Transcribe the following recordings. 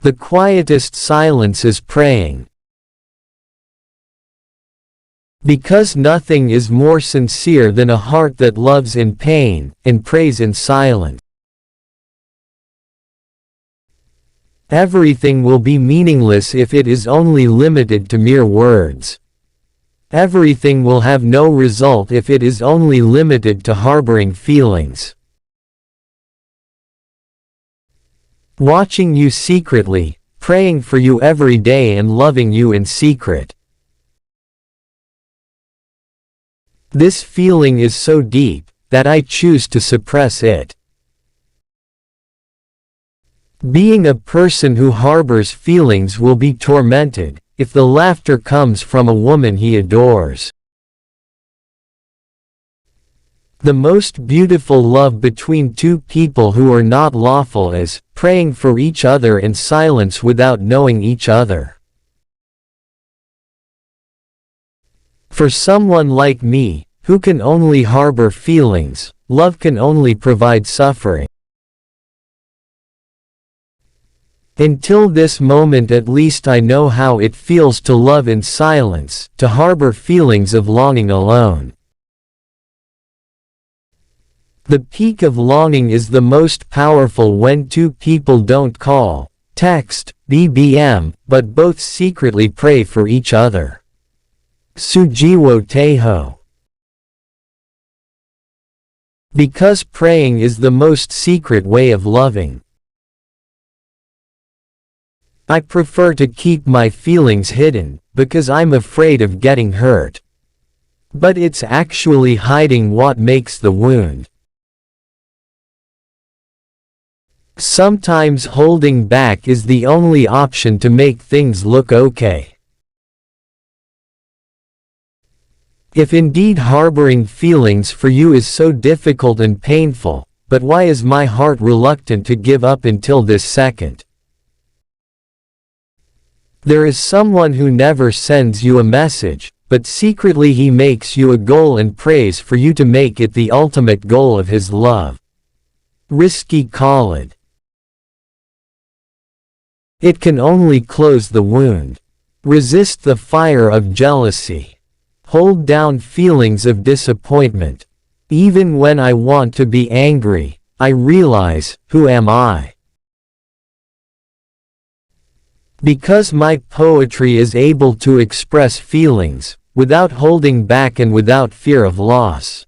The quietest silence is praying. Because nothing is more sincere than a heart that loves in pain, and prays in silence. Everything will be meaningless if it is only limited to mere words. Everything will have no result if it is only limited to harboring feelings. Watching you secretly, praying for you every day and loving you in secret. This feeling is so deep, that I choose to suppress it. Being a person who harbors feelings will be tormented, if the laughter comes from a woman he adores. The most beautiful love between two people who are not lawful is praying for each other in silence without knowing each other. For someone like me, who can only harbor feelings, love can only provide suffering. Until this moment at least I know how it feels to love in silence, to harbor feelings of longing alone. The peak of longing is the most powerful when two people don't call, text, BBM, but both secretly pray for each other. Sujiwo Teho. Because praying is the most secret way of loving. I prefer to keep my feelings hidden, because I'm afraid of getting hurt. But it's actually hiding what makes the wound. Sometimes holding back is the only option to make things look okay. If indeed harboring feelings for you is so difficult and painful, but why is my heart reluctant to give up until this second? There is someone who never sends you a message, but secretly he makes you a goal and prays for you to make it the ultimate goal of his love. Risky Khalid. It can only close the wound. Resist the fire of jealousy. Hold down feelings of disappointment. Even when I want to be angry, I realize, who am I? Because my poetry is able to express feelings, without holding back and without fear of loss.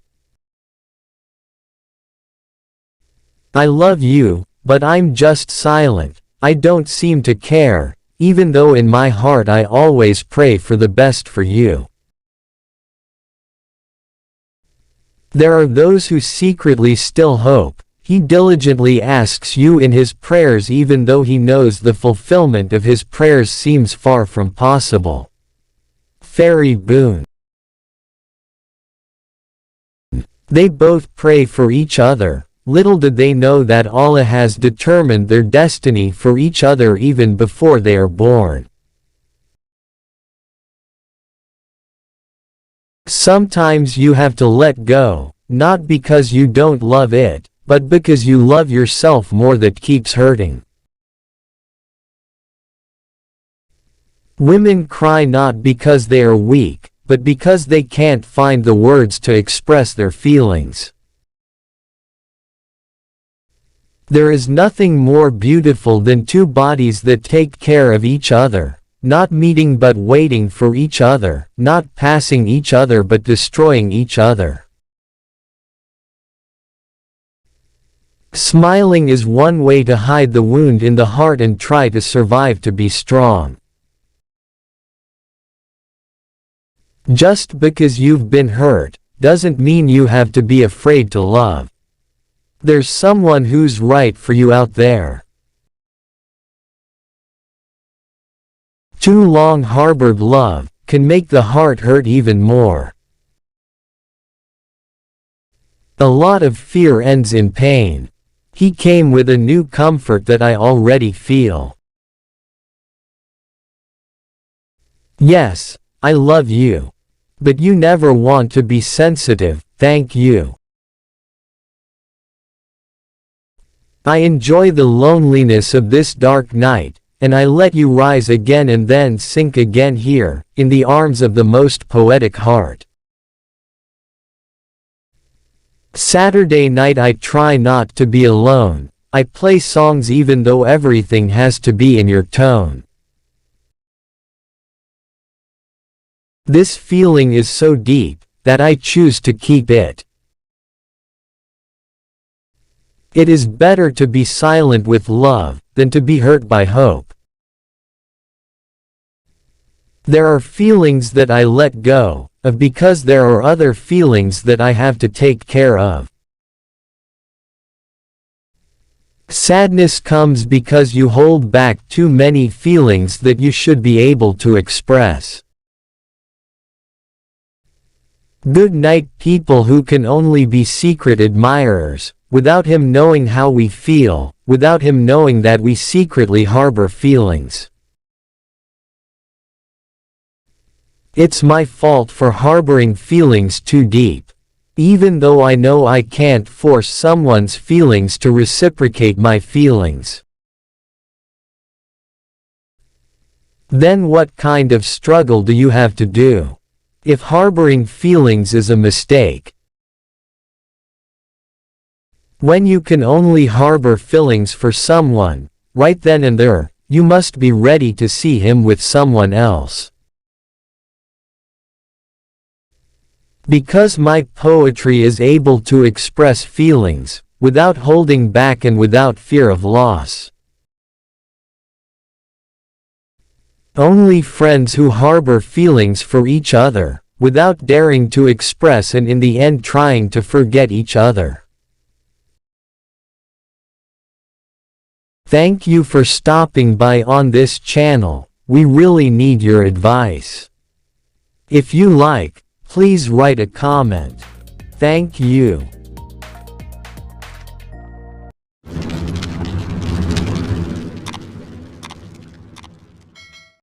I love you, but I'm just silent. I don't seem to care, even though in my heart I always pray for the best for you. There are those who secretly still hope. He diligently asks you in his prayers even though he knows the fulfillment of his prayers seems far from possible. Fairy Boon. They both pray for each other. Little did they know that Allah has determined their destiny for each other even before they are born. Sometimes you have to let go, not because you don't love it, but because you love yourself more. That keeps hurting. Women cry not because they are weak, but because they can't find the words to express their feelings. There is nothing more beautiful than two bodies that take care of each other, not meeting but waiting for each other, not passing each other but destroying each other. Smiling is one way to hide the wound in the heart and try to survive, to be strong. Just because you've been hurt, doesn't mean you have to be afraid to love. There's someone who's right for you out there. Too long harbored love can make the heart hurt even more. A lot of fear ends in pain. He came with a new comfort that I already feel. Yes, I love you. But you never want to be sensitive, thank you. I enjoy the loneliness of this dark night, and I let you rise again and then sink again here, in the arms of the most poetic heart. Saturday night I try not to be alone, I play songs even though everything has to be in your tone. This feeling is so deep, that I choose to keep it. It is better to be silent with love, than to be hurt by hope. There are feelings that I let go of because there are other feelings that I have to take care of. Sadness comes because you hold back too many feelings that you should be able to express. Good night, people who can only be secret admirers, without him knowing how we feel, without him knowing that we secretly harbor feelings. It's my fault for harboring feelings too deep. Even though I know I can't force someone's feelings to reciprocate my feelings. Then what kind of struggle do you have to do? If harboring feelings is a mistake. When you can only harbor feelings for someone, right then and there, you must be ready to see him with someone else. Because my poetry is able to express feelings, without holding back and without fear of loss. Only friends who harbor feelings for each other, without daring to express and in the end trying to forget each other. Thank you for stopping by on this channel, we really need your advice. If you like, please write a comment. Thank you.